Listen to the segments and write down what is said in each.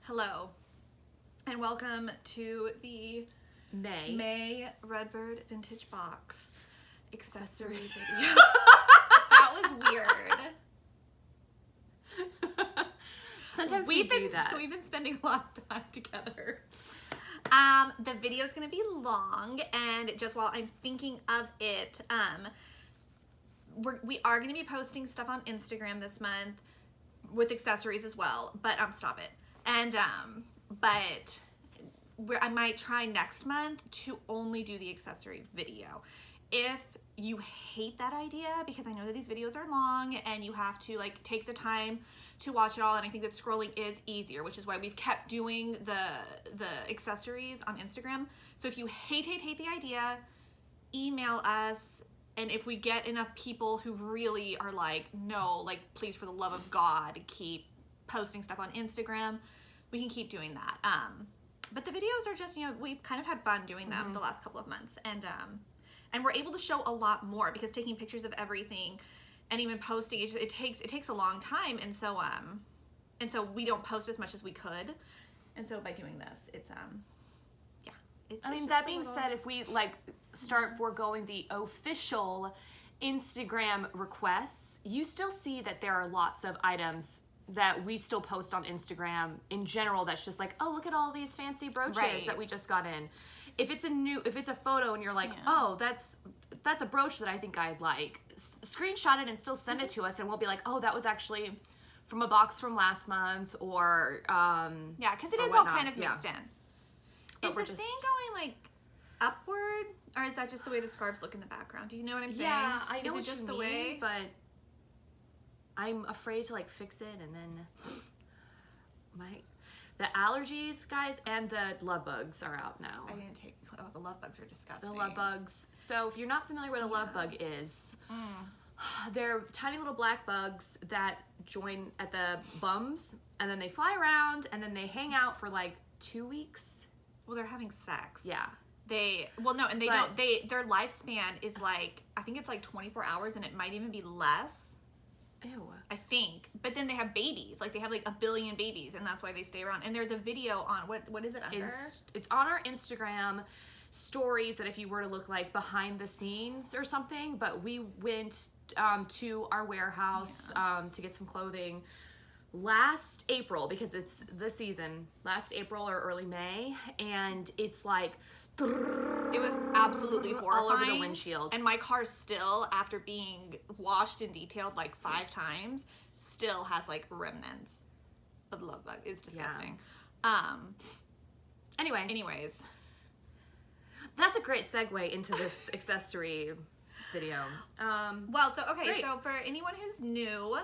Hello, and welcome to the May Redbird Vintage Box accessory video. That was weird. Sometimes we do that. We've been spending a lot of time together. The video is going to be long, and just while I'm thinking of it, we are going to be posting stuff on Instagram this month with accessories as well. But stop it. And but I might try next month to only do the accessory video. If you hate that idea, because I know that these videos are long and you have to like take the time to watch it all, and I think that scrolling is easier, which is why we've kept doing the accessories on Instagram. So if you hate the idea, email us, and if we get enough people who really are like, no, like please for the love of God, keep posting stuff on Instagram, we can keep doing that. But the videos are just, we've kind of had fun doing them the last couple of months, and we're able to show a lot more because taking pictures of everything and even posting, it takes a long time, and so we don't post as much as we could, and so by doing this, it's that being said, if we like start foregoing the official Instagram requests, you still see that there are lots of items that we still post on Instagram in general that's just like, oh, look at all these fancy brooches that we just got in. If it's a photo and you're like, oh, that's a brooch that I think I'd like, screenshot it and still send it to us, and we'll be like, oh, that was actually from a box from last month, or because it is all kind of mixed in. But is the thing going like upward, or is that just the way the scarves look in the background? Do you know what I'm saying? Yeah, I know is what it just you the mean, way? but I'm afraid to like fix it, and then the allergies, guys, and the love bugs are out now. I didn't take. Oh, the love bugs are disgusting. The love bugs. So if you're not familiar with what a love bug is, they're tiny little black bugs that join at the bums, and then they fly around, and then they hang out for like 2 weeks. Well, they're having sex. Yeah. Their lifespan is like, I think it's like 24 hours, and it might even be less. Ew. I think. But then they have babies. Like, they have like 1 billion babies, and that's why they stay around. And there's a video on, what is it under? It's on our Instagram stories, that if you were to look like behind the scenes or something, but we went to our warehouse to get some clothing last April, because it's the season, last April or early May, and it's like it was absolutely horrifying all over the windshield. And my car still, after being washed and detailed like 5 times, still has like remnants of the love bug. It's disgusting. Anyways, that's a great segue into this accessory video. So for anyone who's new,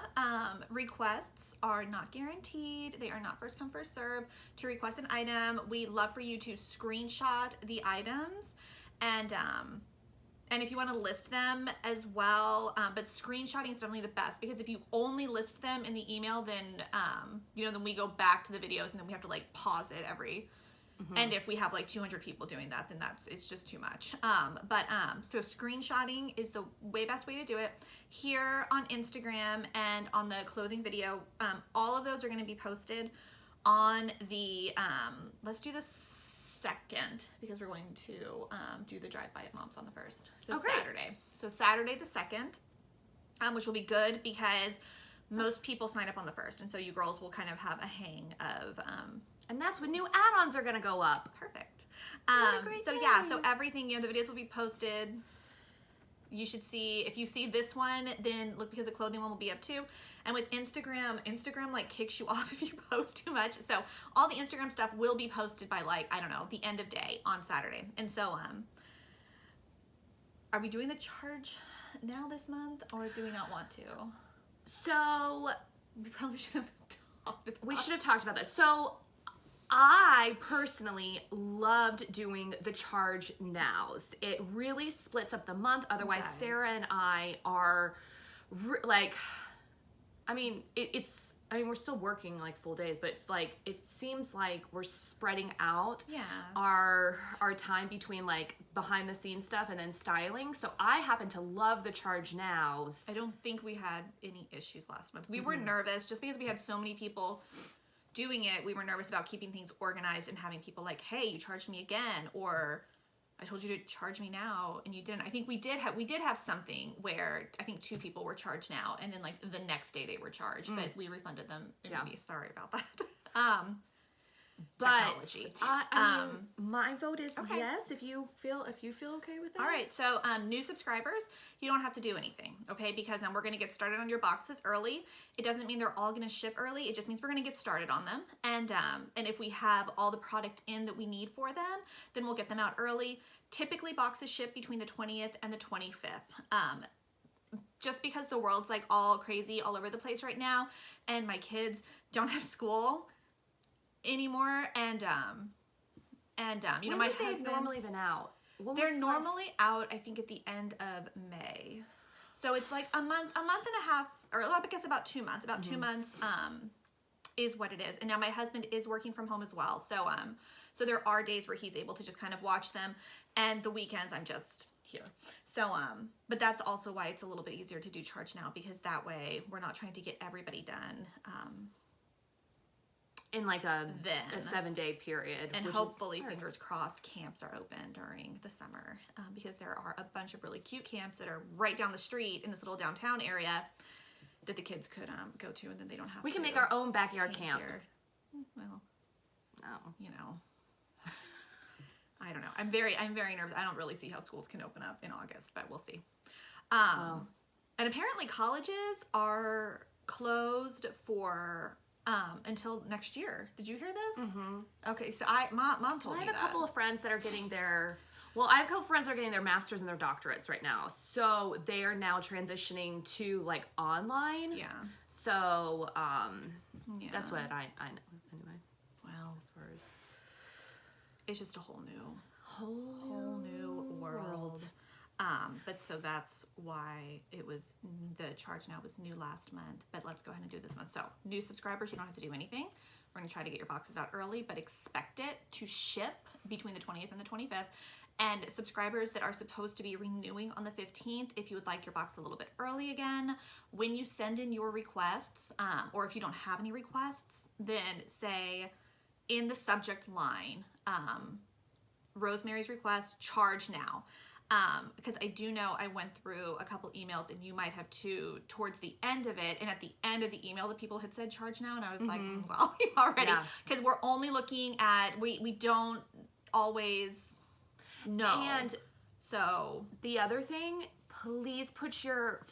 requests are not guaranteed. They are not first come, first serve. To request an item, we'd love for you to screenshot the items, and if you want to list them as well, but screenshotting is definitely the best, because if you only list them in the email, then then we go back to the videos, and then we have to like pause it every. And if we have like 200 people doing that, then it's just too much. So screenshotting is the best way to do it. Here on Instagram and on the clothing video, all of those are going to be posted on the, let's do the 2nd, because we're going to do the drive-by at Mom's on the 1st. So Saturday. So Saturday the 2nd, which will be good because most people sign up on the 1st. And so you girls will kind of have a hang of... and that's when new add-ons are going to go up. Perfect. What a great day. So everything, the videos will be posted. You should see, if you see this one, then look, because the clothing one will be up too. And with Instagram like kicks you off if you post too much. So all the Instagram stuff will be posted by like, I don't know, the end of day on Saturday. And so, are we doing the charge now this month, or do we not want to? So we probably should have talked about We should have talked about that. So I personally loved doing the charge nows. It really splits up the month. Otherwise, Sarah and I are we're still working like full days, but it's like, it seems like we're spreading out our time between like behind the scenes stuff and then styling. So I happen to love the charge nows. I don't think we had any issues last month. We were nervous just because we had so many people doing it, we were nervous about keeping things organized and having people like, hey, you charged me again, or I told you to charge me now and you didn't. I think we did have something where I think 2 people were charged now, and then like the next day they were charged, but we refunded them. Yeah. Sorry about that. But Technology. I mean, my vote is okay. yes. If you feel okay with that. All right, so new subscribers, you don't have to do anything, okay? Because we're going to get started on your boxes early. It doesn't mean they're all going to ship early. It just means we're going to get started on them. And if we have all the product in that we need for them, then we'll get them out early. Typically, boxes ship between the 20th and the 25th. Just because the world's like all crazy all over the place right now, and my kids don't have school anymore, and you know, my husband, they've normally been out. They're normally out, I think, at the end of May. So it's like a month and a half, or I guess about 2 months. About 2 months is what it is. And now my husband is working from home as well. So so there are days where he's able to just kind of watch them, and the weekends I'm just here. So but that's also why it's a little bit easier to do charge now, because that way we're not trying to get everybody done in like a then 7-day period. And hopefully, fingers crossed, camps are open during the summer, because there are a bunch of really cute camps that are right down the street in this little downtown area that the kids could go to, and then they don't have We to can make our own backyard camp. here. Well, No. you know, I don't know. I'm very nervous. I don't really see how schools can open up in August, but we'll see. And apparently colleges are closed for until next year. Did you hear this? Okay, so mom told me that. I have a couple of friends that are getting their masters and their doctorates right now. So they are now transitioning to like online. Yeah. So Yeah. that's what I know anyway. Well, As far as it's just a whole new world. world. But so that's why the charge now was new last month, but let's go ahead and do this month. So new subscribers, you don't have to do anything. We're going to try to get your boxes out early, but expect it to ship between the 20th and the 25th. And subscribers that are supposed to be renewing on the 15th, if you would like your box a little bit early again, when you send in your requests, or if you don't have any requests, then say in the subject line, Rosemary's request, charge now. Because I do know I went through a couple emails, and you might have too, towards the end of it, and at the end of the email the people had said charge now, and I was like, well, already, because we're only looking at, we don't always know. And so the other thing, please put your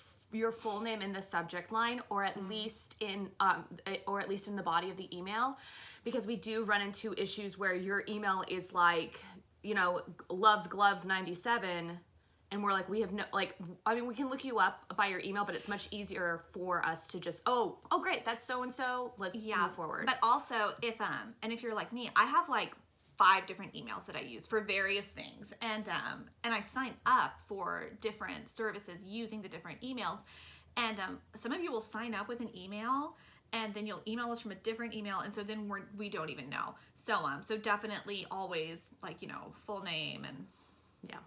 full name in the subject line, or at least in the body of the email, because we do run into issues where your email is like, you know, loves gloves 97, and we're like, we have no, like, I mean, we can look you up by your email, but it's much easier for us to just, oh great, that's so and so, let's move forward. But also, if you're like me, I have like 5 different emails that I use for various things, and I sign up for different services using the different emails, and some of you will sign up with an email, and then you'll email us from a different email, and so then we don't even know. So so definitely always, like, you know, full name, and yeah.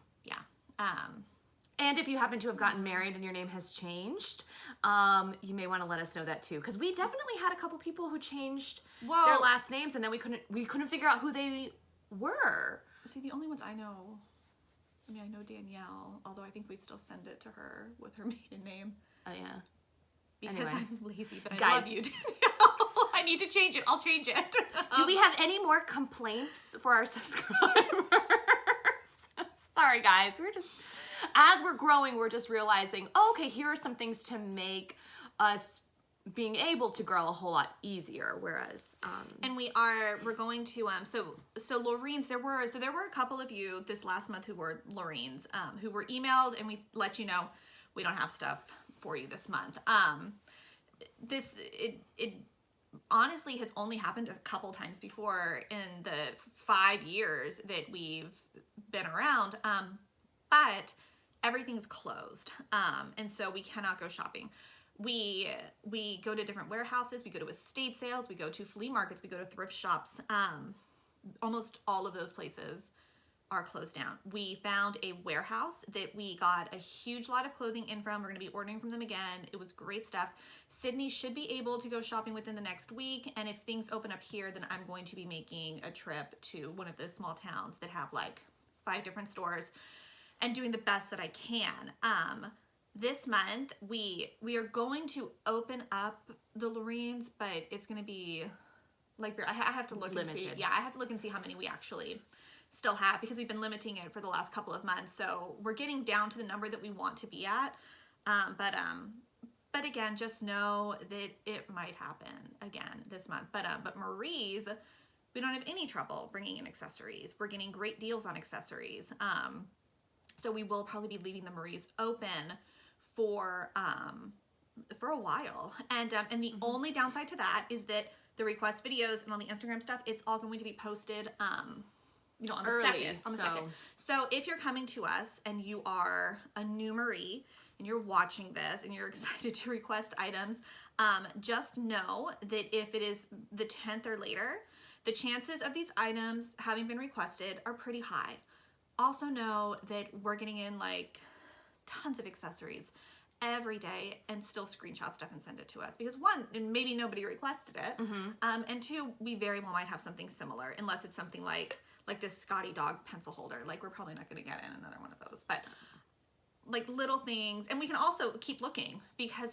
And if you happen to have gotten married and your name has changed, you may want to let us know that too, because we definitely had a couple people who changed their last names, and then we couldn't figure out who they were. See, the only ones I know, I mean, I know Danielle, although I think we still send it to her with her maiden name. Oh yeah. Because Anyway. I'm lazy, but I Guys. love you. I need to change it. I'll change it. Do we have any more complaints for our subscribers? Sorry, guys. As we're growing, we're just realizing, okay, here are some things to make us being able to grow a whole lot easier. Whereas, and we're going to so Lorene's, there were a couple of you this last month who were Lorene's, who were emailed, and we let you know we don't have stuff for you this month. It honestly has only happened a couple times before in the 5 years that we've been around, but everything's closed, and so we cannot go shopping. We go to different warehouses, we go to estate sales, we go to flea markets, we go to thrift shops. Almost all of those places are closed down. We found a warehouse that we got a huge lot of clothing in from. We're going to be ordering from them again. It was great stuff. Sydney should be able to go shopping within the next week. And if things open up here, then I'm going to be making a trip to one of the small towns that have like 5 different stores and doing the best that I can. This month, we are going to open up the Loreens, but it's going to be like, I have to look limited. and see. Yeah, I have to look and see how many we actually still have, because we've been limiting it for the last couple of months. So we're getting down to the number that we want to be at. But again, just know that it might happen again this month. But Marie's, we don't have any trouble bringing in accessories. We're getting great deals on accessories. So we will probably be leaving the Marie's open for a while. And the only downside to that is that the request videos and all the Instagram stuff, it's all going to be posted, on the Early, second. So if you're coming to us and you are a new Marie and you're watching this and you're excited to request items, just know that if it is the 10th or later, the chances of these items having been requested are pretty high. Also know that we're getting in like tons of accessories every day and still screenshot stuff and send it to us, because 1, maybe nobody requested it, and 2, we very well might have something similar, unless it's something like this Scotty dog pencil holder. Like, we're probably not going to get in another one of those, but like little things. And we can also keep looking, because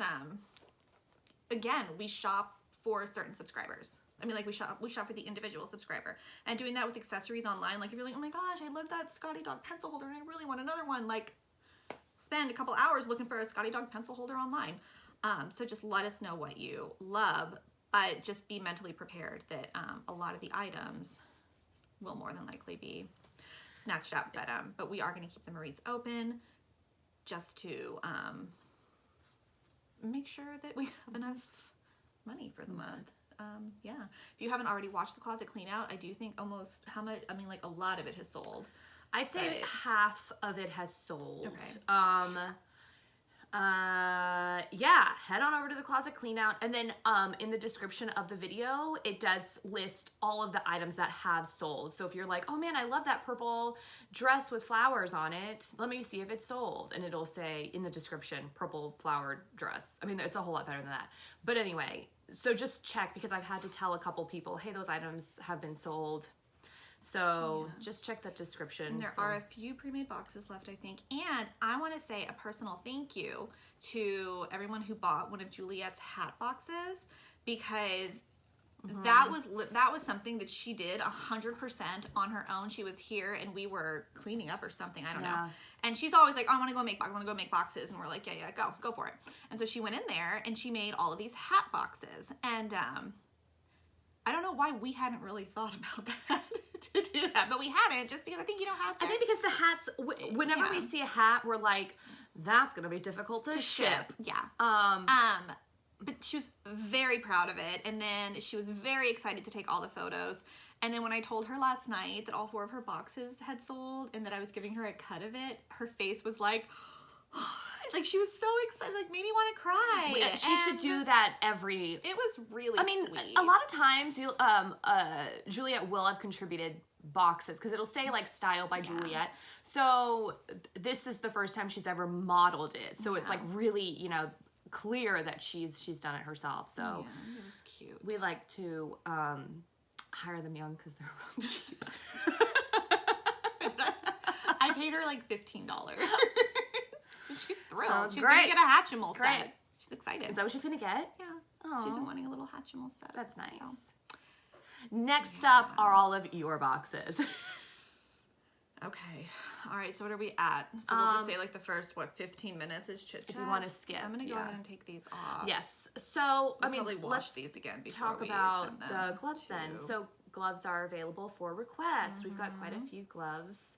again, we shop for certain subscribers. I mean, like, we shop for the individual subscriber. And doing that with accessories online, like, if you're like, oh my gosh, I love that Scotty dog pencil holder and I really want another one, like, spend a couple hours looking for a Scotty dog pencil holder online. So just let us know what you love, but just be mentally prepared that a lot of the items will more than likely be snatched up. But we are going to keep the Marie's open just to make sure that we have enough money for the month. Yeah. If you haven't already watched the closet clean out, I do think almost a lot of it has sold. I'd say half of it has sold. Okay. Yeah, head on over to the closet clean out, and then in the description of the video, it does list all of the items that have sold. So if you're like, oh man, I love that purple dress with flowers on it, let me see if it's sold, and it'll say in the description, purple flowered dress. I mean, it's a whole lot better than that. But anyway, so just check, because I've had to tell a couple people, hey, those items have been sold. So just check that description. And there are a few pre-made boxes left, I think. And I want to say a personal thank you to everyone who bought one of Juliet's hat boxes, because that was something that she did 100% on her own. She was here and we were cleaning up or something, I don't know. And she's always like, oh, I want to go make boxes. And we're like, yeah, go for it. And so she went in there and she made all of these hat boxes. And I don't know why we hadn't really thought about that to do that, but we hadn't, just because I think you don't have to. I think because the hats, whenever we see a hat, we're like, that's gonna be difficult to ship. Yeah. But she was very proud of it, and then she was very excited to take all the photos. And then when I told her last night that all 4 of her boxes had sold and that I was giving her a cut of it, her face was like, like she was so excited, like made me want to cry. Yeah, she should do that every. It was really. Sweet. A lot of times, Juliet will have contributed boxes, because it'll say like style by Juliet. So this is the first time she's ever modeled it. So it's like really, clear that she's done it herself. So it was cute. We like to hire them young because they're really cheap. I paid her like $15. She's thrilled. Sounds she's great. Gonna get a Hatchimal set. She's excited. Is that what she's gonna get? Yeah. Aww. She's been wanting a little Hatchimal set. That's nice. So. Next up are all of your boxes. Okay. All right. So what are we at? So we'll just say like the first 15 minutes is chit-chat. If you want to skip, I'm gonna go ahead and take these off. Yes. So probably wash let's these again before talk we about send them the gloves then. So gloves are available for request. We've got quite a few gloves.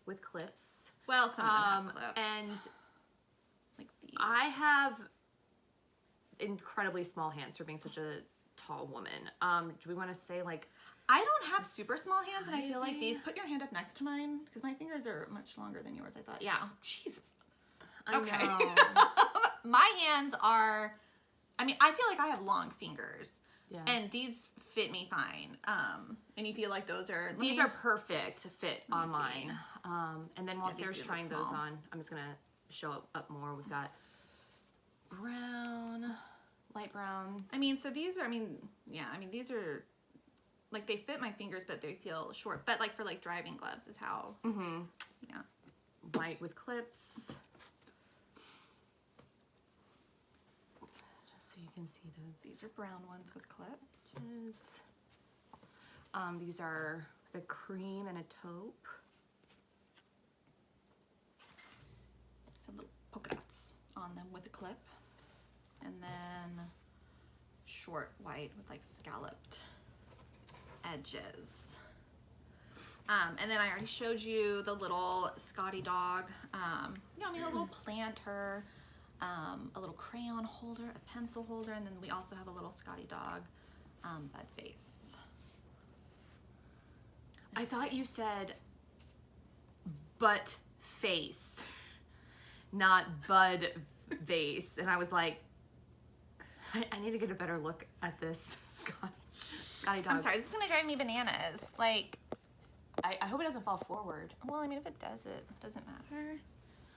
With clips. Well, some of them have clips. And like these. I have incredibly small hands for being such a tall woman. Do we want to say like I don't have super small hands, and I feel like these. Put your hand up next to mine, because my fingers are much longer than yours, I thought. Yeah. Oh, Jesus. Okay. I know. My hands are, I mean, I feel like I have long fingers. Yeah. And these fit me fine. And you feel like those are... These are perfect to fit on mine. see. And then while these Sarah's do look trying those small. on, I'm just going to show up more. We've got brown, light brown. I mean, so these are, these are, like, they fit my fingers, but they feel short. But, like, for, like, driving gloves is how, yeah. White with clips. Just so you can see those. These are brown ones with clips. These are a cream and a taupe. Some little polka dots on them with a clip. And then short white with like scalloped edges. And then I already showed you the little Scotty dog. A little planter, a little crayon holder, a pencil holder, and then we also have a little Scotty dog bud vase. I thought you said butt face, not bud vase. And I was like, I need to get a better look at this Scotty dog. I'm sorry, this is gonna drive me bananas. Like, I hope it doesn't fall forward. well, I mean, if it does, it doesn't matter.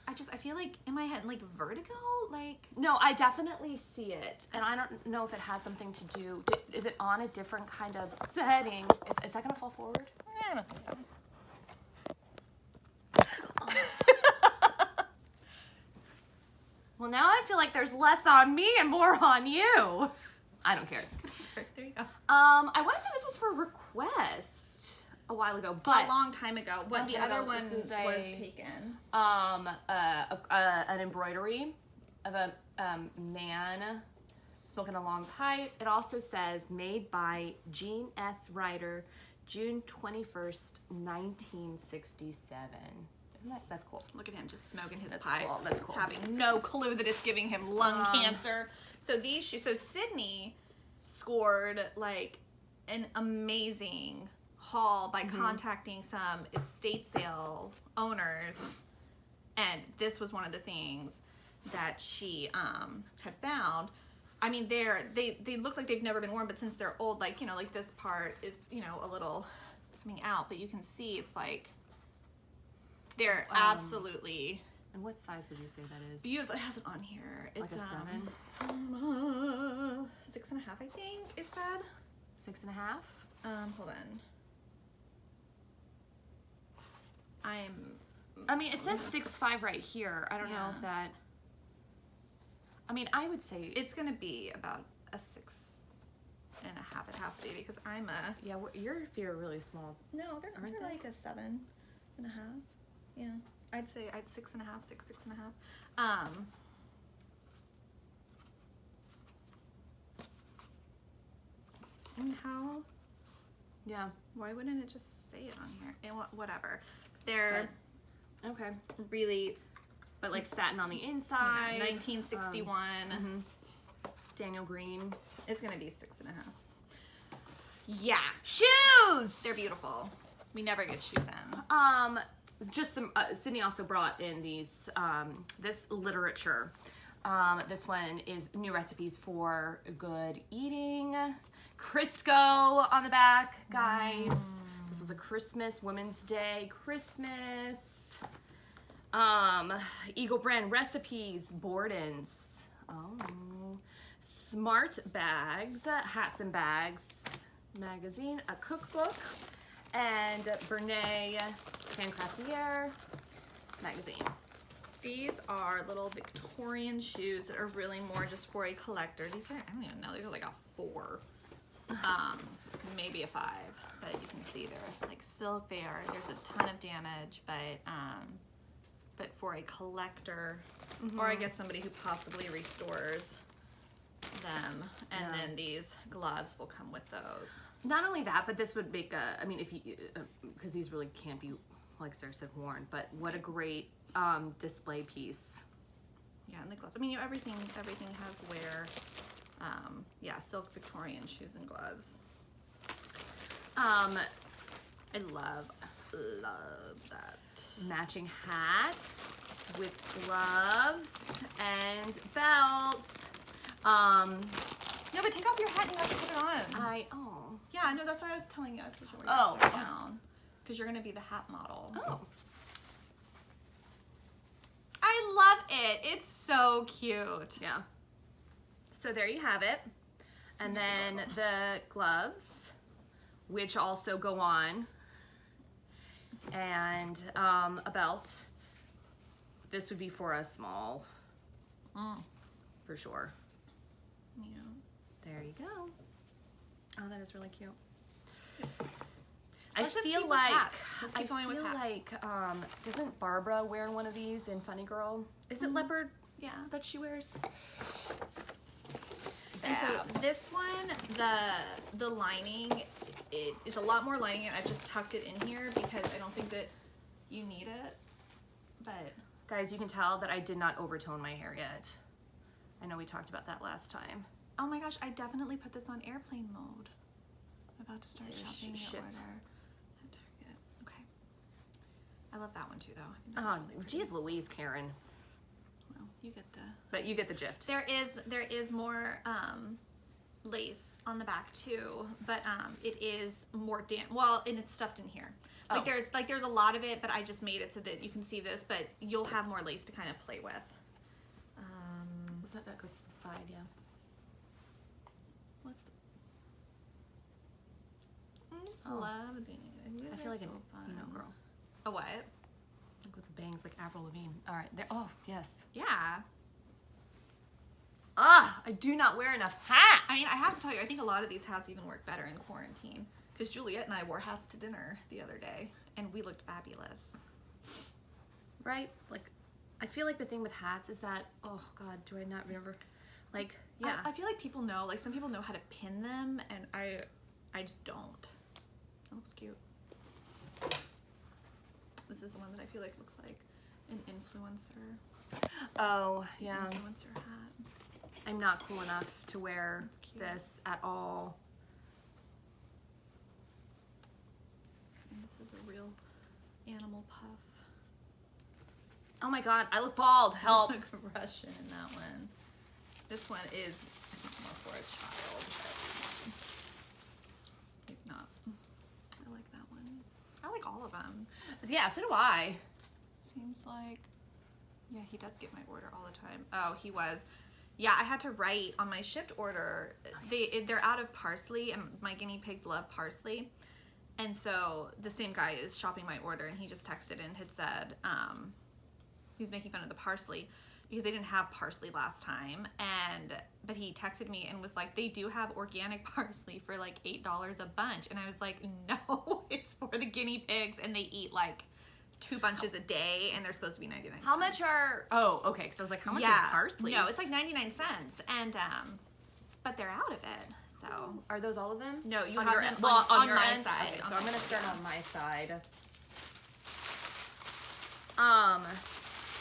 I feel like in my head, like vertigo, like. No, I definitely see it. And I don't know if it has something to do, is it on a different kind of setting? Is that gonna fall forward? I don't think so. Well, now I feel like there's less on me and more on you. I don't care. There you go. I want to say this was for request a while ago, but A long time ago, when Long the time other ago, one this was is taken. an embroidery of a man smoking a long pipe. It also says made by Gene S. Ryder, June 21st, 1967. That's cool. Look at him just smoking his That's pipe. cool, that's cool. Having no clue that it's giving him lung cancer. So these shoes, so Sydney scored like an amazing haul by contacting some estate sale owners. And this was one of the things that she had found. I mean, they look like they've never been worn, but since they're old, like, like this part is, a little coming out, but you can see it's like, they're absolutely And what size would you say that is? beautiful. It has it on here. It's Like a 7? 6.5, I think it said. 6.5? Hold on. I mean, it says 6'5" right here. I don't know if that. I mean, I would say It's gonna be about a 6.5. It has to be because I'm a. yeah. Your feet are really small. No, they're Aren't they? like a 7.5. Yeah, I'd say 6.5, 6.5. And how? Yeah. Why wouldn't it just say it on here? And whatever. They're Okay. really But like satin on the inside. 1961. Daniel Green. It's gonna be 6.5. Yeah, Shoes. they're beautiful. We never get shoes in. Just some. Sydney also brought in these. This literature. This one is new recipes for good eating. Crisco on the back, guys. This was a Christmas, Women's Day, Christmas. Eagle brand recipes, Borden's. Oh. Smart bags, hats and bags magazine, a cookbook, and Bernay Handcraftier magazine. These are little Victorian shoes that are really more just for a collector. These are, I don't even know, these are like a 4. Maybe a 5, but you can see they're like silk. There's a ton of damage, but for a collector, or I guess somebody who possibly restores them, and then these gloves will come with those. Not only that, but this would make a, I mean, if you, because these really can't be, like Sarah said, worn, but what a great display piece. Yeah, and the gloves. I mean, everything has wear. Yeah, silk Victorian shoes and gloves. I love that. Matching hat with gloves and belts. No, but take off your hat and you have to put it on. Oh. Yeah, no, that's why I was telling you. Because you're down. Because you're going to be the hat model. Oh. I love it. It's so cute. Yeah. So there you have it. And then the gloves, which also go on. And a belt. This would be for a small. For sure. Yeah. There you go. Oh, that is really cute. Let's just keep with hats. Let's keep going with hats. like, doesn't Barbara wear one of these in Funny Girl? Is it leopard? Yeah. That she wears? And so this one, the lining, it's a lot more lining, and I've just tucked it in here because I don't think that you need it. But guys, you can tell that I did not overtone my hair yet. I know we talked about that last time. Oh my gosh, I definitely put this on airplane mode. I'm about to start shopping your order. At Target. Okay. I love that one too, though. Oh, geez, Louise, Karen. Well, you get the. But you get the gift. There is more lace on the back too, but it is more well, and it's stuffed in here. There's a lot of it, but I just made it so that you can see this, but you'll have more lace to kind of play with. What's that goes to the side? Yeah. What's the? I just love these. I feel like a girl. A what? Like with the bangs, like Avril Lavigne. All right. There. Oh yes. Yeah. I do not wear enough hats. I mean, I have to tell you, I think a lot of these hats even work better in quarantine. Because Juliet and I wore hats to dinner the other day, and we looked fabulous. Right? Like, I feel like the thing with hats is that, oh God, do I not remember? Like, yeah. I feel like people know, like some people know how to pin them, and I just don't. That looks cute. This is the one that I feel like looks like an influencer. Oh, yeah. Influencer hat. I'm not cool enough to wear this at all. And this is a real animal puff. Oh my God, I look bald. Help. Look Russian in that one. This one is, I think, more for a child, but maybe not. I like that one. I like all of them. Yeah, so do I. Seems like, yeah, he does get my order all the time. Oh, he was. Yeah, I had to write on my shipped order. They're out of parsley, and my guinea pigs love parsley. And so the same guy is shopping my order, and he just texted and had said, he was making fun of the parsley because they didn't have parsley last time. But he texted me and was like, they do have organic parsley for like $8 a bunch. And I was like, no, it's for the guinea pigs, and they eat like 2 bunches a day, and they're supposed to be 99 cents. How much are, oh, okay, because I was like, how much is parsley? No, it's like 99 cents, and, but they're out of it, so. Are those all of them? No, you on have your them end. Well, on your my end? side. Okay, so I'm going to start on my side.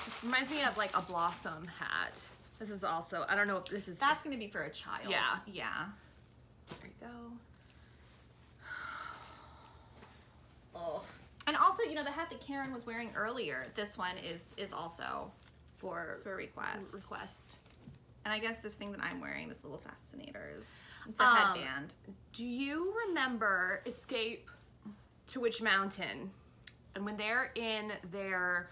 This reminds me of like a blossom hat. This is also, I don't know if this is. That's going to be for a child. Yeah. Yeah. There you go. Oh. And also, you know, the hat that Karen was wearing earlier, this one is also for request. And I guess this thing that I'm wearing, this little fascinator, it's a headband. Do you remember Escape to Witch Mountain? And when they're in their,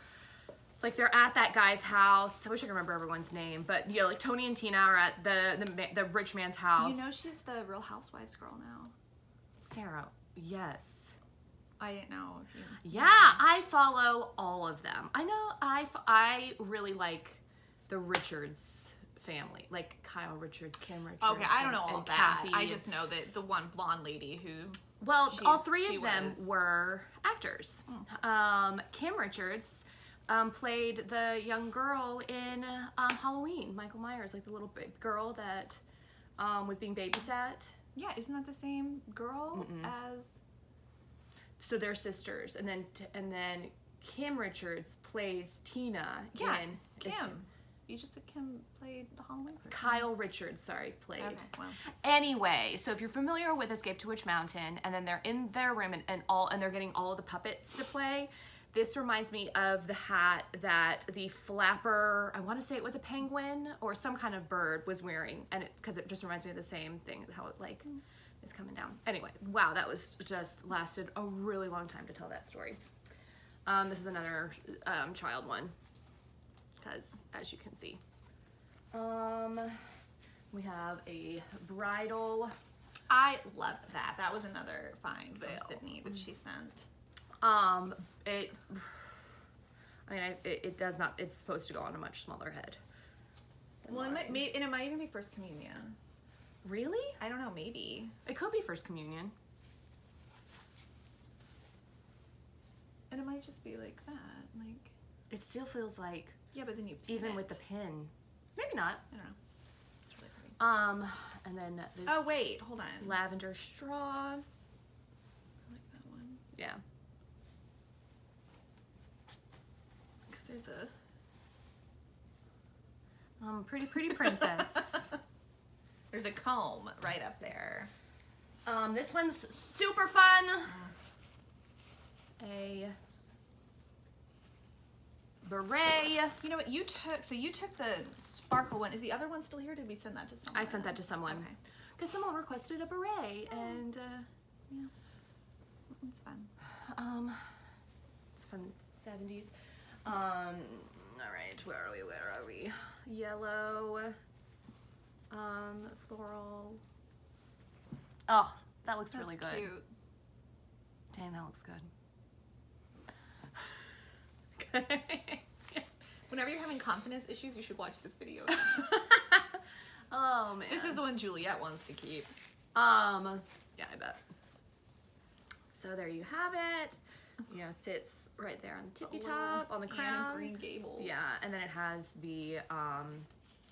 like they're at that guy's house. I wish I could remember everyone's name, but you know, like Tony and Tina are at the rich man's house. You know, she's the Real Housewives girl now. Sarah, yes. I didn't know if you. Yeah, I follow all of them. I know I really like the Richards family, like Kyle Richards, Kim Richards. Okay, I don't know all that. Kathy. I just know that the one blonde lady who. Well, all three of them were actors. Kim Richards played the young girl in Halloween, Michael Myers, like the little girl that was being babysat. Yeah, isn't that the same girl as? So they're sisters, and then Kim Richards plays Tina. Yeah, in Kim. You just said Kim played the Halloween person. Kyle Richards, played. Okay, well. Anyway, so if you're familiar with Escape to Witch Mountain, and then they're in their room and they're getting all of the puppets to play, This reminds me of the hat that the flapper, I want to say it was a penguin or some kind of bird, was wearing, and because it just reminds me of the same thing, how it like is coming down. Anyway, wow, that was just lasted a really long time to tell that story. This is another child one, because as you can see, we have a bridle. I love that. That was another find from Sydney that she sent. It does not, it's supposed to go on a much smaller head. Well, it might even be First Communion. Really? I don't know, maybe. It could be First Communion. And it might just be like that. Like, it still feels like, yeah, but then you pin even it. with the pin. Maybe not. I don't know. It's really pretty. And then this Oh, wait, hold on. lavender straw. I like that one. Yeah. Because there's a... Pretty princess. There's a comb right up there. This one's super fun. A beret. You know what, you took the sparkle one. Is the other one still here? Did we send that to someone? I sent that to someone. Okay. Because someone requested a beret, and Yeah. It's fun. it's from 70s. All right, where are we? Yellow, floral. Oh, that looks really That's good. Cute. Dang, that looks good. Whenever you're having confidence issues, you should watch this video. Oh man. This is the one Juliet wants to keep. Yeah, I bet. So there you have it. You know, sits right there on the tippy top, on the crown. And Green Gables. Yeah, and then it has the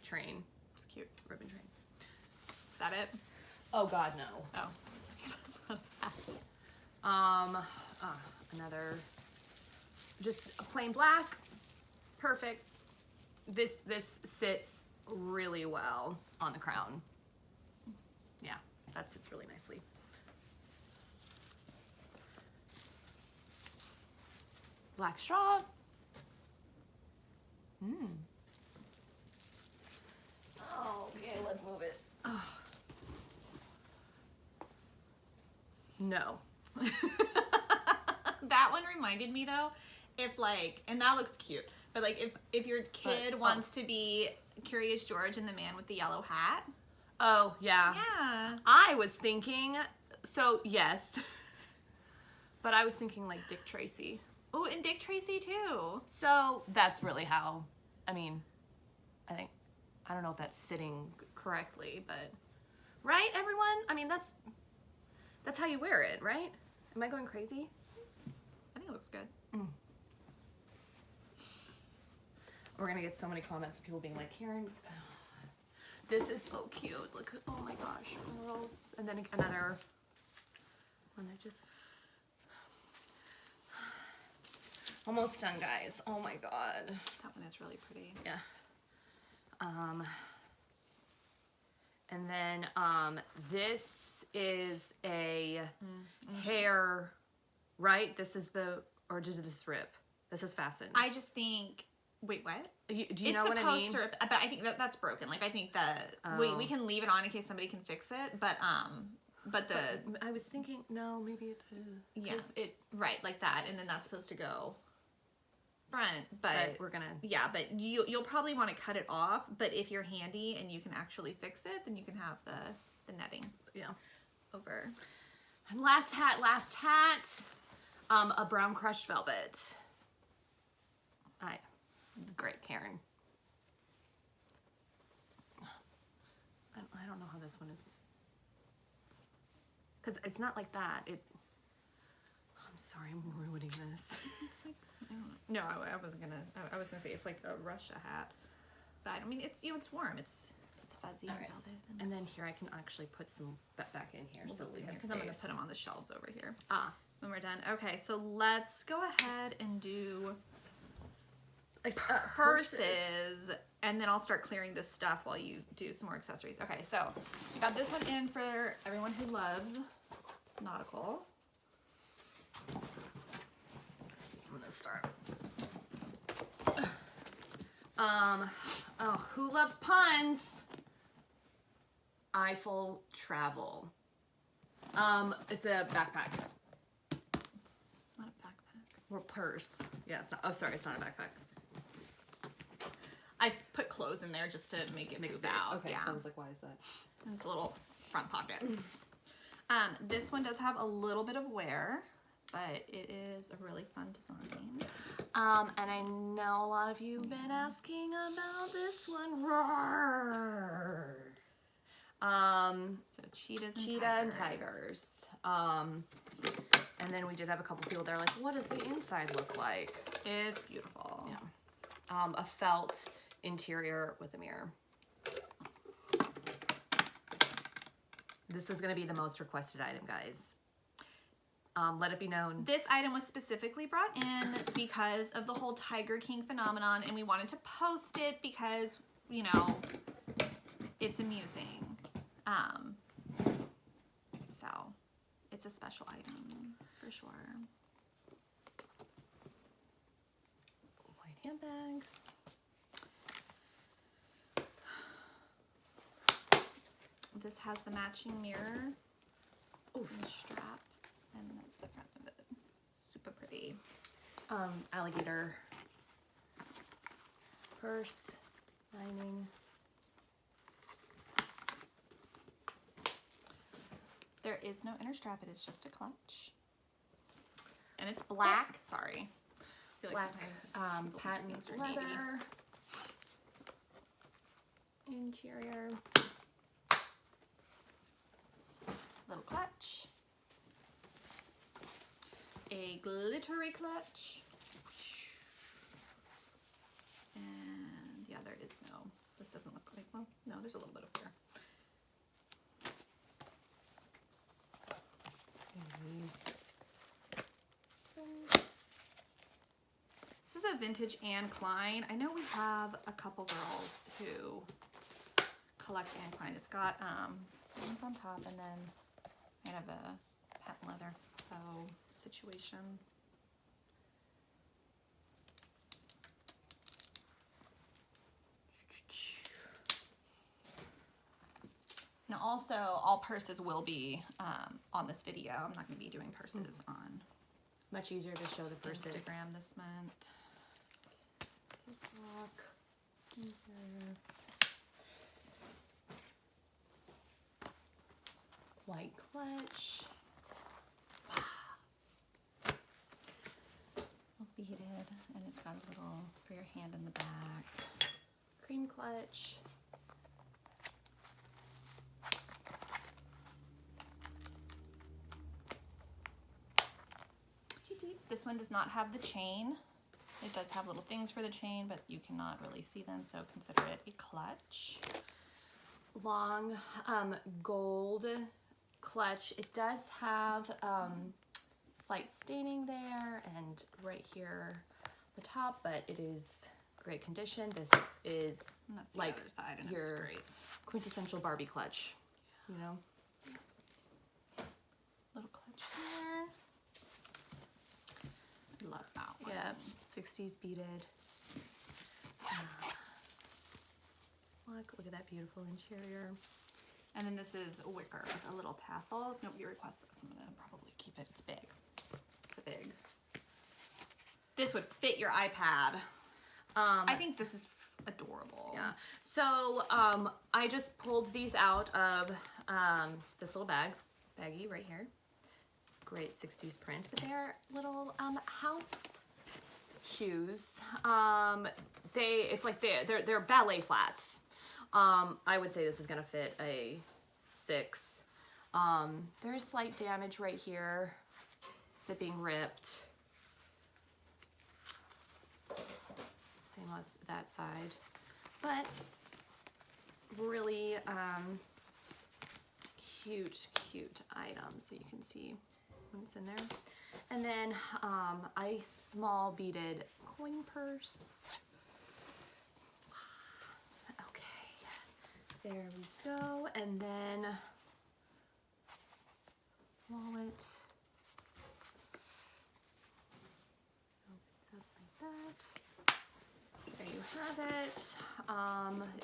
train, It's cute. ribbon train. Is that it? Oh God, no. Oh. Another, just a plain black, perfect. This sits really well on the crown. Yeah, that sits really nicely. Black straw. Oh, okay, let's move it. Oh. No. That one reminded me though, if like, and that looks cute, but like if your kid wants to be Curious George and the man with the yellow hat. Oh, yeah. Yeah. I was thinking, so yes, but I was thinking like Dick Tracy. Oh, and Dick Tracy too. So that's really how, I mean, I don't know if that's sitting correctly, but, right, everyone? I mean, that's how you wear it, right? Am I going crazy? I think it looks good. We're gonna get so many comments of people being like, Karen, this is so cute. Look, oh my gosh, pearls. And then another one that just, almost done, guys. Oh my God. That one is really pretty. Yeah. And then this is a hair, right? This is or did this rip? This is fastened. I just think, wait, what? Do you know what I mean? But I think that's broken. Like I think that we can leave it on in case somebody can fix it, but I was thinking, no, maybe it is. Yeah, it right like that, and then that's supposed to go front, but we're gonna, yeah, but you'll probably want to cut it off, but if you're handy and you can actually fix it, then you can have the netting over. And last hat, a brown crushed velvet. Great, Karen. I don't know how this one is, because it's not like that. I'm sorry, I'm ruining this. It's like, no, I was gonna say it's like a Russia hat, but I mean it's it's warm, it's fuzzy and velvet. And then here I can actually put some back in here, We'll so just we leave have because I'm gonna space. put them on the shelves over here. When When we're done. Okay, so let's go ahead and do like purses, and then I'll start clearing this stuff while you do some more accessories. Okay, so we got this one in for everyone who loves nautical. I'm gonna to start. Oh, who loves puns? Eiffel Travel. It's a backpack. It's not a backpack. Or purse. Yeah, it's not. Oh, sorry, it's not a backpack. I put clothes in there just to make it move out. Okay, yeah. so I was like, why is that? And it's a little front pocket. This one does have a little bit of wear, but it is a really fun design. And I know a lot of you have been asking about this one. Roar. So cheetah and tigers. And then we did have a couple people that are like, what does the inside look like? It's beautiful. Yeah. A felt interior with a mirror. This is going to be the most requested item, guys. Let it be known. This item was specifically brought in because of the whole Tiger King phenomenon, and we wanted to post it because, you know, it's amusing. So it's a special item for sure. White handbag. This has the matching mirror. And the strap, and that's the front of it. Super pretty. Alligator purse, lining. There is no inner strap, it is just a clutch. And it's black. Sorry. I feel like Black patent things are leather. navy. Interior. Little clutch. A glittery clutch. And yeah, there is no, this doesn't look like, well, no, there's a little bit of wear. This is a vintage Anne Klein. I know we have a couple girls who collect Anne Klein. It's got buttons on top and then kind of a patent leather faux situation. Now also, all purses will be on this video. I'm not going to be doing purses on Much easier to show the purses. Instagram this month. This lock. Interior. White clutch. Beaded, and it's got a little for your hand in the back. Cream clutch. This one does not have the chain. It does have little things for the chain, but you cannot really see them, so consider it a clutch. Long gold clutch. It does have slight staining there and right here the top, but it is great condition. This is And that's the like other side, and your it's great. quintessential Barbie clutch, you know? Little clutch here. I love that one. Yeah, 60s beaded. Look at that beautiful interior. And then this is a wicker with a little tassel. Nobody requested this. I'm gonna probably keep it. It's big. It's a big. This would fit your iPad. I think this is adorable. Yeah. So I just pulled these out of this little baggie right here. Great 60s print, but they're little house shoes. It's like they're ballet flats. I would say this is gonna fit a 6. There's slight damage right here, that being ripped. Same with that side, but really cute item, so you can see what's in there. And then a small beaded coin purse. Okay, there we go. And then wallet.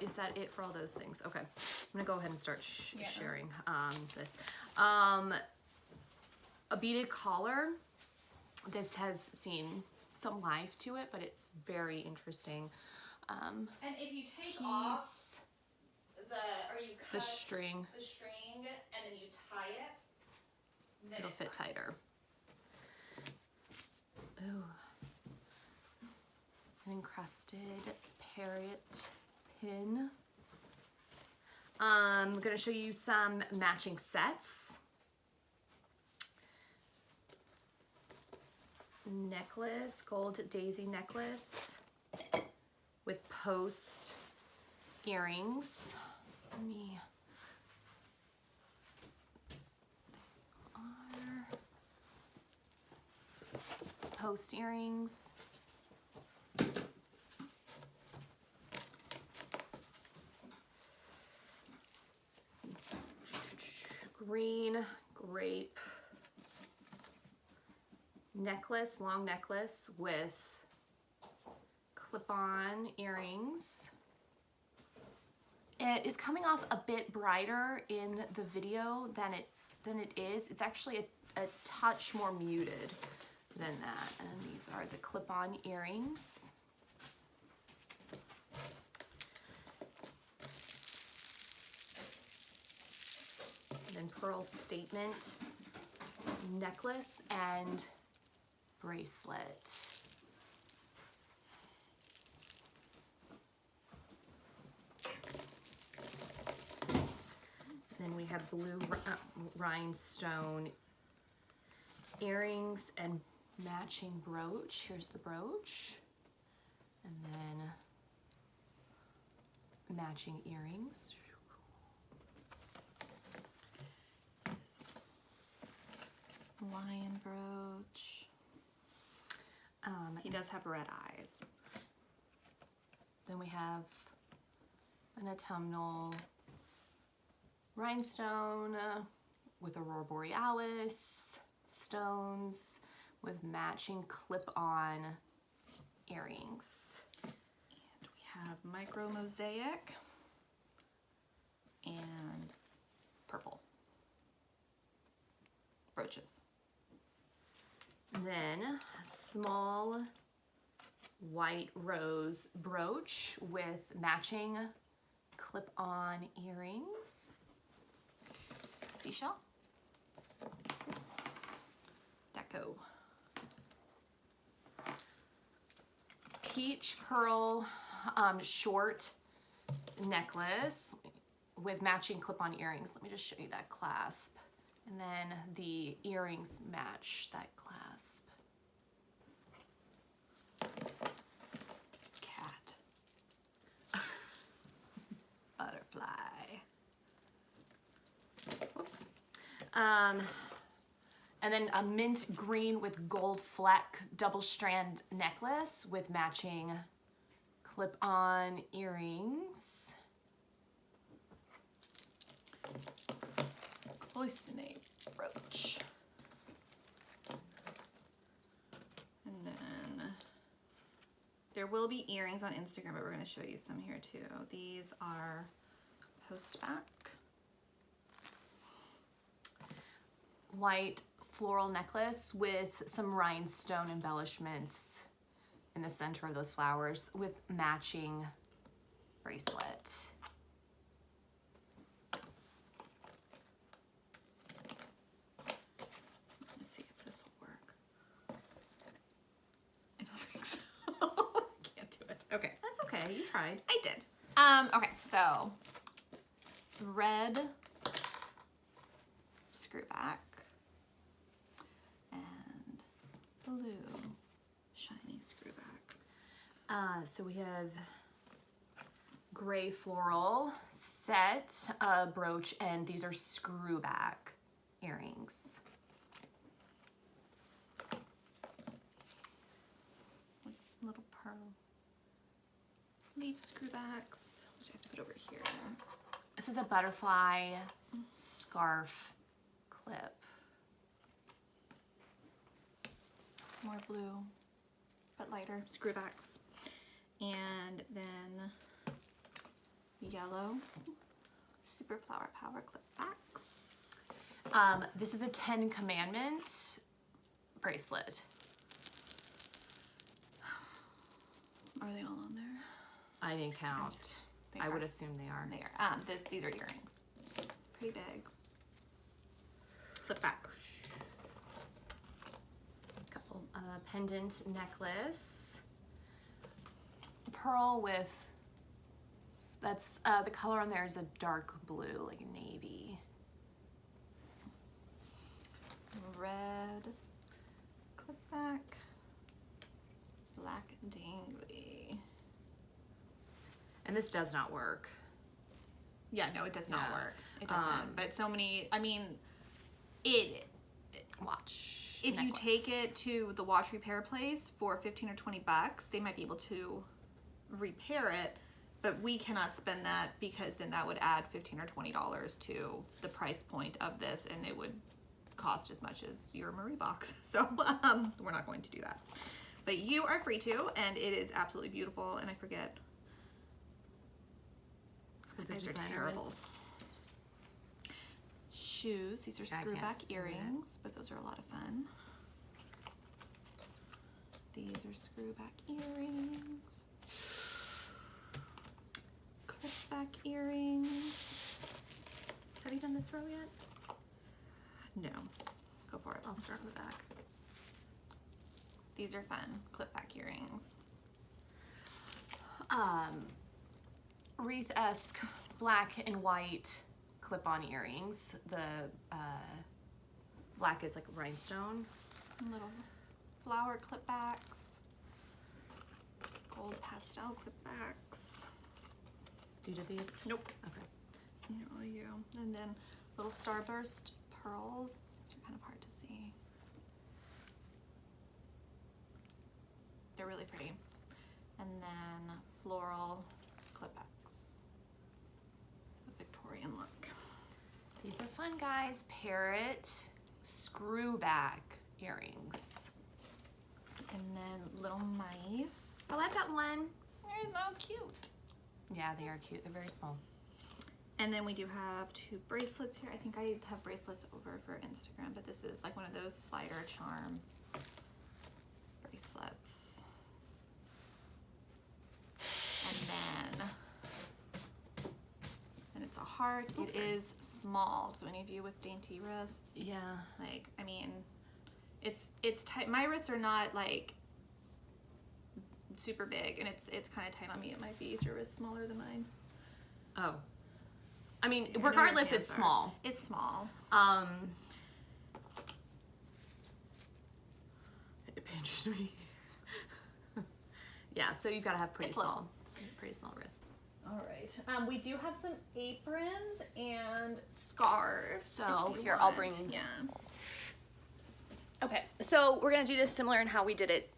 is that it for all those things? Okay, I'm gonna go ahead and start sharing this. A beaded collar. This has seen some life to it, but it's very interesting. And if you take off you cut the string, and then you tie it, then it'll fit tighter. Ooh. An encrusted parrot pin. I'm gonna show you some matching sets. Necklace, gold daisy necklace with post earrings. Let me post earrings. Green grape necklace, long necklace with clip-on earrings. It is coming off a bit brighter in the video than it is. It's actually a touch more muted than that. And these are the clip-on earrings. And then pearl statement necklace and bracelet. Then we have blue rhinestone earrings and matching brooch. Here's the brooch. And then matching earrings. Lion brooch. He does have red eyes. Then we have an autumnal rhinestone with Aurora Borealis, stones with matching clip-on earrings. And we have micro mosaic and purple brooches. Then a small white rose brooch with matching clip-on earrings. Seashell. Deco. Peach pearl short necklace with matching clip-on earrings. Let me just show you that clasp. And then the earrings match that clasp. Cat. Butterfly. Whoops. And then a mint green with gold fleck double strand necklace with matching clip-on earrings. Cloisonne brooch. And then there will be earrings on Instagram, but we're going to show you some here too. These are post back. White floral necklace with some rhinestone embellishments in the center of those flowers with matching bracelet. Let's see if this will work. I don't think so. Can't do it. Okay. That's okay, you tried. I did. Okay, so red screw back and blue shiny screw back. So we have gray floral set brooch, and these are screw back earrings. Little pearl leaf screw backs, which I have to put over here. This is a butterfly scarf clip. More blue, but lighter screw backs. And then yellow Super Flower Power clip backs. This is a 10 Commandment bracelet. Are they all on there? I didn't count. I would assume they are. They are. These are earrings. Pretty big. Flip back. Couple pendant necklace. Pearl with, that's the color on there is a dark blue, like navy. Red clip back. Black dangly. And this does not work. Yeah, no, it does not Yeah. work. It doesn't. But so many, I mean, Watch. if you necklace. take it to the wash repair place for 15 or 20 bucks, they might be able to repair it, but we cannot spend that because then that would add $15 or $20 to the price point of this, and it would cost as much as your Marie box. So we're not going to do that. But you are free to, and it is absolutely beautiful. And I forget. Who the These are designer terrible. is. Shoes. These are I screw can't back see earrings, but those are a lot of fun. These are screw back earrings. Clip back earrings. Have you done this row yet? No. Go for it. I'll start with back. These are fun. Clip back earrings. Wreath-esque black and white clip-on earrings. The black is like rhinestone. Little flower clip backs. Gold pastel clip backs. Do you do these? Nope. Okay. No, you. And then little starburst pearls. These are kind of hard to see. They're really pretty. And then floral clip backs. The Victorian look. These are fun, guys. Parrot screw back earrings. And then little mice. Oh, I've got one. They're so cute. Yeah, they are cute. They're very small. And then we do have 2 bracelets here. I think I have bracelets over for Instagram, but this is like one of those slider charm bracelets. And it's a heart. Oops, It sorry. is small, so any of you with dainty wrists, Yeah. like, I mean, it's tight. My wrists are not like super big, and it's kind of tight on me. It might be your wrist smaller than mine. Oh. I mean, I know your regardless, hands it's are. small. It's small. It pinches me. Yeah, so you've got to have pretty It's small wrists. All right. We do have some aprons and scarves. So, if you here, I'll want. bring- Yeah. Okay, so we're gonna do this similar in how we did it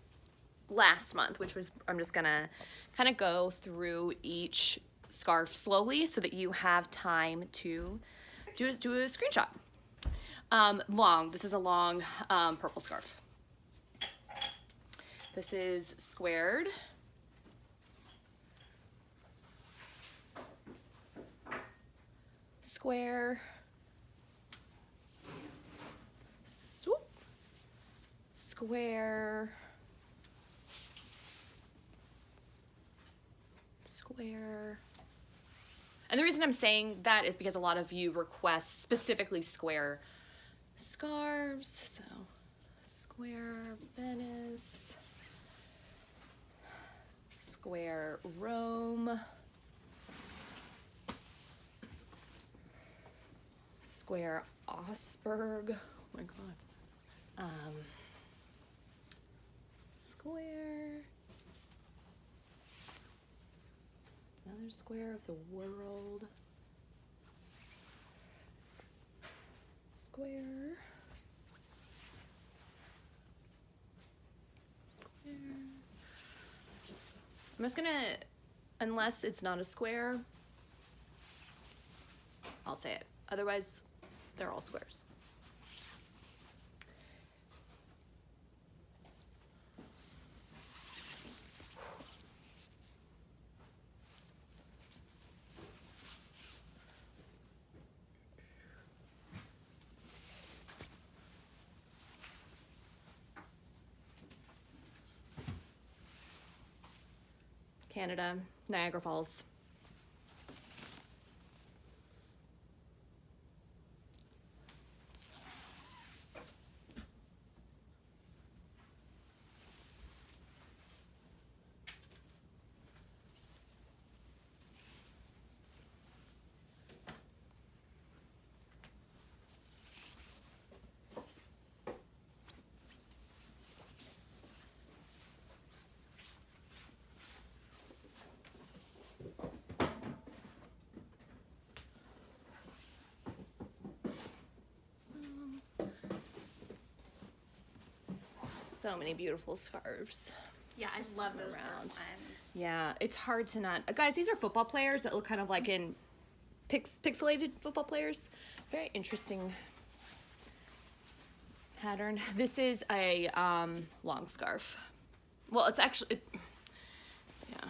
last month, which was, I'm just gonna kind of go through each scarf slowly so that you have time to do a screenshot. This is a long purple scarf. This is squared. Square. Swoop. Square. Square. And the reason I'm saying that is because a lot of you request specifically square scarves. So, square Venice, square Rome, square Augsburg. Oh my god. Square. Another square of the world. Square. Square. I'm just gonna, unless it's not a square, I'll say it. Otherwise, they're all squares. Canada, Niagara Falls. So many beautiful scarves. Yeah, I love those around. ones. Yeah, it's hard to not. Guys, these are football players that look kind of like in pixelated football players. Very interesting pattern. This is a long scarf. Well, it's actually, yeah.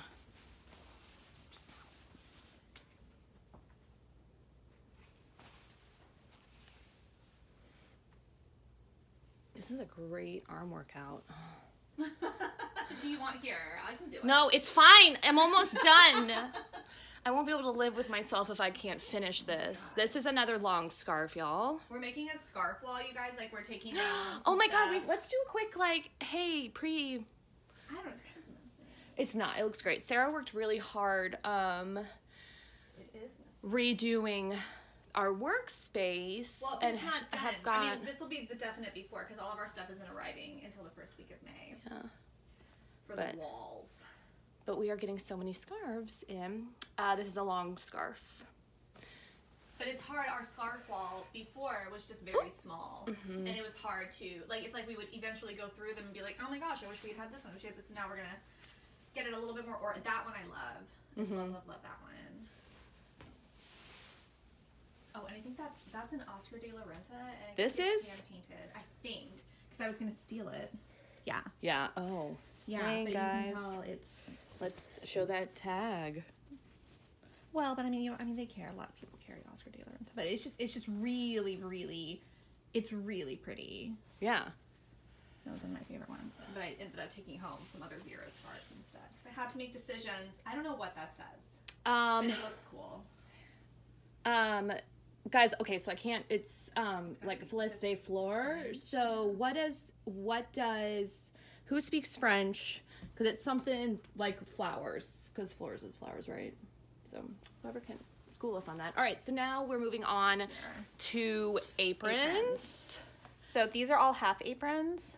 This is a great arm workout. Do you want here? I can do it. No, it's fine. I'm almost done. I won't be able to live with myself if I can't finish this. This is another long scarf, y'all. We're making a scarf wall, you guys. Like, we're taking down Oh my stuff. god, let's do a quick, like, hey, I don't know. It's kind of messy. It's not. It looks great. Sarah worked really hard It is messy. redoing our workspace. Well, and it's not I done. have got... I mean, this will be the definite before because all of our stuff isn't arriving until the first week of May. Yeah. For But- the walls. But we are getting so many scarves in. This is a long scarf. But it's hard. Our scarf wall before was just very small, and it was hard to like. It's like we would eventually go through them and be like, "Oh my gosh, I wish we had had this one. I wish we had this." Now we're gonna get it a little bit more. Or that one I love. Love that one. Oh, and I think that's an Oscar de la Renta. And This is? hand painted. I think because I was gonna steal it. Yeah. Yeah. Oh. Yeah. Dang, but guys. you can tell it's. Let's show that tag. Well, but I mean, they care. A lot of people carry Oscar de la Renta, but it's just really, really, it's really pretty. Yeah. That was one of my favorite ones. But I ended up taking home some other Vera scarves instead because I had to make decisions. I don't know what that says, but it looks cool. Guys, okay, so I can't. It's like Felicite Fleur. So what does? Who speaks French? Because it's something like flowers. Because flowers is flowers, right? So whoever can school us on that. All right, so now we're moving on to aprons. So these are all half aprons.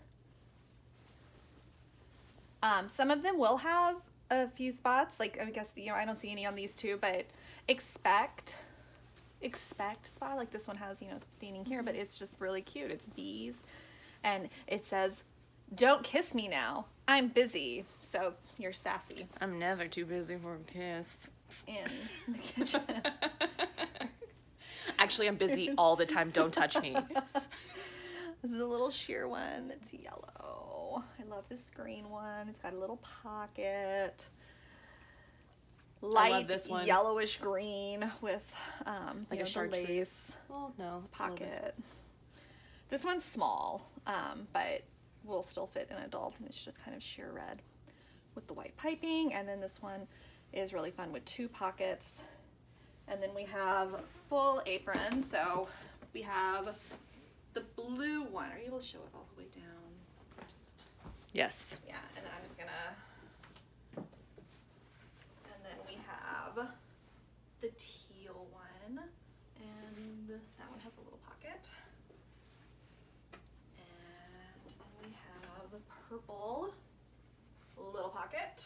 Some of them will have a few spots. Like I guess I don't see any on these two, but expect spot. Like this one has some staining here, but it's just really cute. It's bees, and it says, "Don't kiss me now. I'm busy." So you're sassy I'm never too busy for a kiss. in the kitchen. Actually, I'm busy all the time. Don't touch me. This is a little sheer one. It's yellow. I love this green one. It's got a little pocket. Light love this one. yellowish green with Like a the chartreuse. lace Well, no. It's a little bit- pocket. This one's small, but will still fit an adult, and it's just kind of sheer red with the white piping. And then this one is really fun with two pockets. And then we have full apron. So we have the blue one. Are you able to show it all the way down? Just, Yes. yeah, and then I'm just gonna, and then we have the teal one, and that one has a little pocket. And then we have purple, little pocket.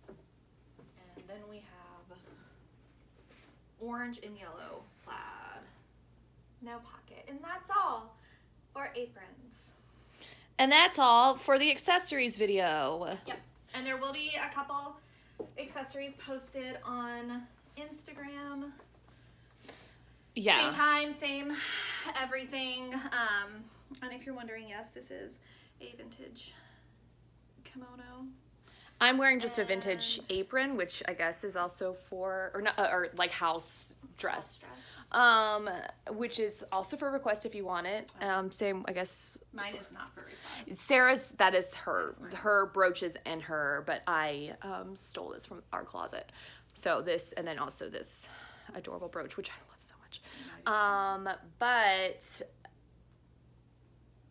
And then we have orange and yellow plaid, no pocket. And that's all for aprons. And that's all for the accessories video. Yep. And there will be a couple accessories posted on Instagram. Yeah. Same time, same everything. And if you're wondering, yes, this is a vintage kimono. I'm wearing just a vintage apron, which I guess is also for, or not, or like house dress. Which is also for request if you want it. Same, I guess. Mine is not for request. Sarah's, that is her brooches and her, but I stole this from our closet. So this, and then also this adorable brooch, which I love so much. But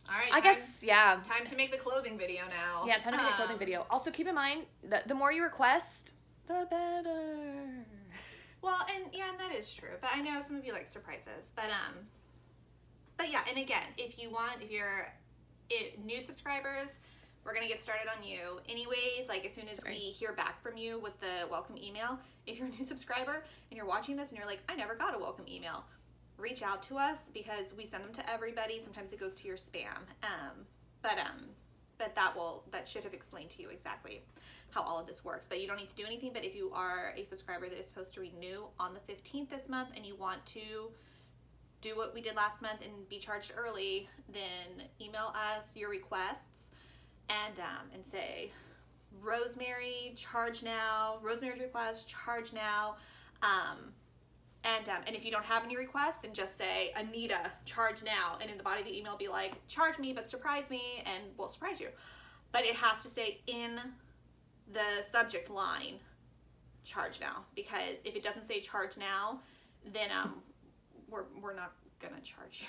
all right, I guess, yeah. Time to make the clothing video now. Yeah, time to make a clothing video. Also, keep in mind that the more you request, the better. Well, and that is true. But I know some of you like surprises. But yeah, and again, if you're new subscribers, we're gonna get started on you. Anyways, like as soon as we hear back from you with the welcome email, if you're a new subscriber and you're watching this and you're like, I never got a welcome email, reach out to us because we send them to everybody. Sometimes it goes to your spam. But that should have explained to you exactly how all of this works. But you don't need to do anything. But if you are a subscriber that is supposed to renew on the 15th this month and you want to do what we did last month and be charged early, then email us your requests and say Rosemary, charge now. Rosemary's request, charge now. And if you don't have any requests, then just say Anita, charge now. And in the body of the email, be like, charge me, but surprise me, and we'll surprise you. But it has to say in the subject line, charge now. Because if it doesn't say charge now, then we're not gonna charge you.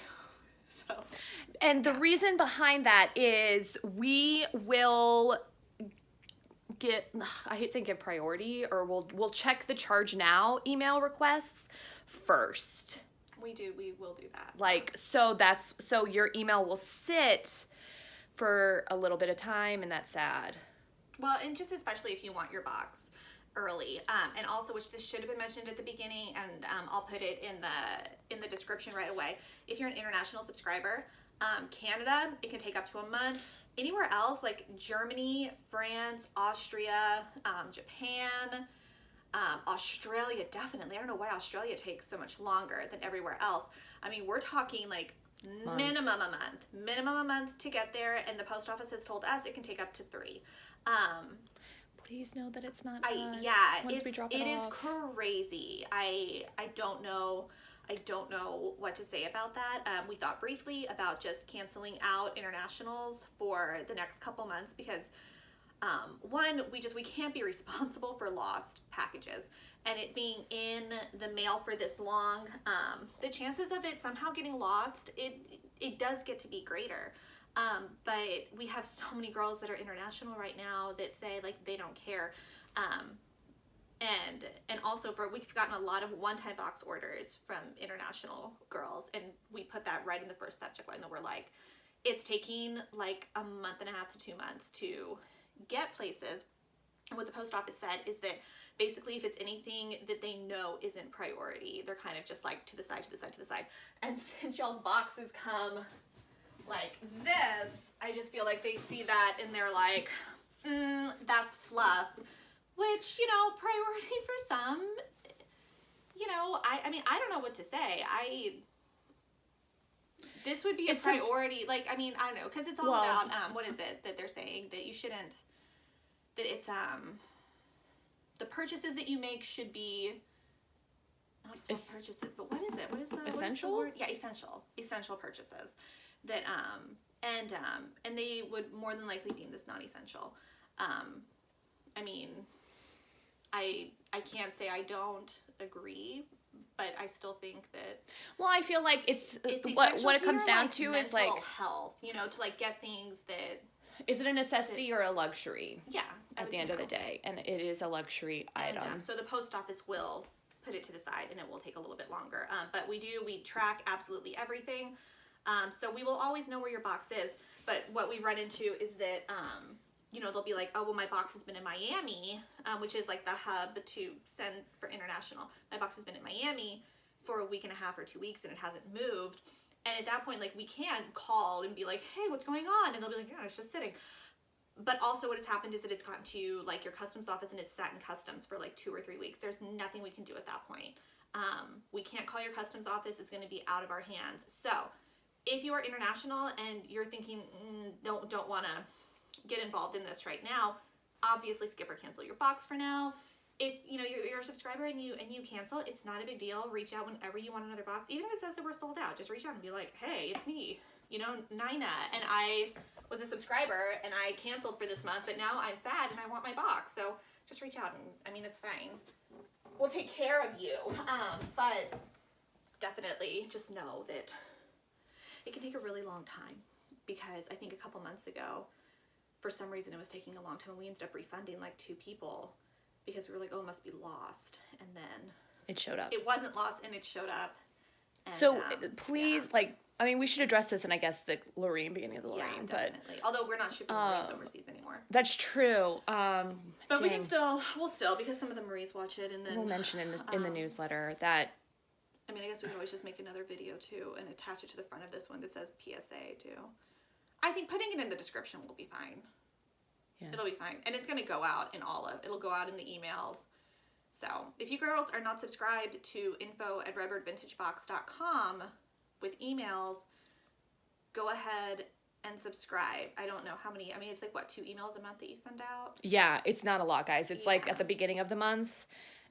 So. And the reason behind that is we will I hate saying give priority, or we'll check the charge now email requests first. We will do that. Like, so your email will sit for a little bit of time, and that's sad. Well, and just especially if you want your box early, and also, which this should have been mentioned at the beginning, and I'll put it in the description right away. If you're an international subscriber, Canada, it can take up to a month. Anywhere else, like Germany, France, Austria, Japan, Australia, definitely. I don't know why Australia takes so much longer than everywhere else. I mean, we're talking like minimum a month to get there, and the post office has told us it can take up to 3. Please know that it's not us. Yeah, once we drop it is off. crazy. I don't know what to say about that. We thought briefly about just canceling out internationals for the next couple months because one, we can't be responsible for lost packages, and it being in the mail for this long, the chances of it somehow getting lost, it does get to be greater. But we have so many girls that are international right now that say like they don't care. And also we've gotten a lot of one-time box orders from international girls, and we put that right in the first subject line that we're like, it's taking like a month and a half to 2 months to get places. And what the post office said is that basically if it's anything that they know isn't priority, they're kind of just like to the side. And since y'all's boxes come like this, I just feel like they see that and they're like, that's fluff. Which, priority for some, I mean, I don't know what to say. This would be a priority. I don't know, because it's all about, what is it that they're saying? That you shouldn't, that it's, the purchases that you make should be, not full purchases, but what is it? What is the essential? What is the word? Yeah, essential purchases. That, and they would more than likely deem this non-essential. I mean, I can't say I don't agree, but I still think that. Well, I feel like it's what it comes down to is like health, to like get things that. Is it a necessity or a luxury? Yeah. At the end of the day, and it is a luxury item. So the post office will put it to the side, and it will take a little bit longer. But we track absolutely everything. So we will always know where your box is. But what we run into is that. They'll be like, oh, well, my box has been in Miami, which is like the hub to send for international. My box has been in Miami for a week and a half or 2 weeks, and it hasn't moved. And at that point, like, we can call and be like, hey, what's going on? And they'll be like, yeah, it's just sitting. But also what has happened is that it's gotten to like your customs office and it's sat in customs for like 2 or 3 weeks. There's nothing we can do at that point. We can't call your customs office. It's going to be out of our hands. So if you are international and you're thinking, don't want to get involved in this right now, obviously skip or cancel your box for now. if you know you're a subscriber and you cancel, it's not a big deal. Reach out whenever you want another box, even if it says that we're sold out. Just reach out and be like, hey, it's me, you know, Nina, and I was a subscriber and I canceled for this month, but now I'm sad and I want my box. So just reach out, and I mean, it's fine. We'll take care of you. But definitely just know that it can take a really long time, because I think a couple months ago, for some reason, it was taking a long time, and we ended up refunding like 2 people because we were like, oh, it must be lost. And then It showed up. it wasn't lost, and it showed up. And, So please, like, I mean, we should address this in, I guess, the Lorraine, beginning of the Lorraine, but definitely. Although we're not shipping Marines overseas anymore. that's true. But we can we'll still, because some of the Marines watch it, and then We'll mention in the newsletter that. I mean, I guess we can always just make another video too and attach it to the front of this one that says PSA too. I think putting it in the description will be fine. Yeah. It'll be fine. And it's going to go out in it'll go out in the emails. So if you girls are not subscribed to info@redbirdvintagebox.com with emails, go ahead and subscribe. I don't know how many. I mean, it's like, what, 2 emails a month that you send out? Yeah, it's not a lot, guys. It's like at the beginning of the month,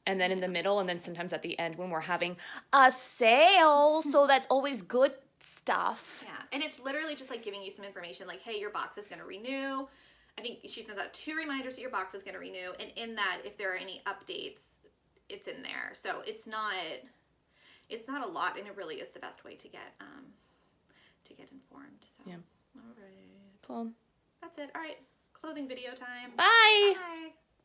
and then in the middle, and then sometimes at the end when we're having a sale. So that's always good stuff. Yeah, and it's literally just like giving you some information, like, hey, your box is going to renew. I think she sends out 2 reminders that your box is going to renew, and in that, if there are any updates, it's in there. So it's not a lot, and it really is the best way to get informed. So Yeah. all right, Cool. that's it. All right, clothing video time. Bye. Bye.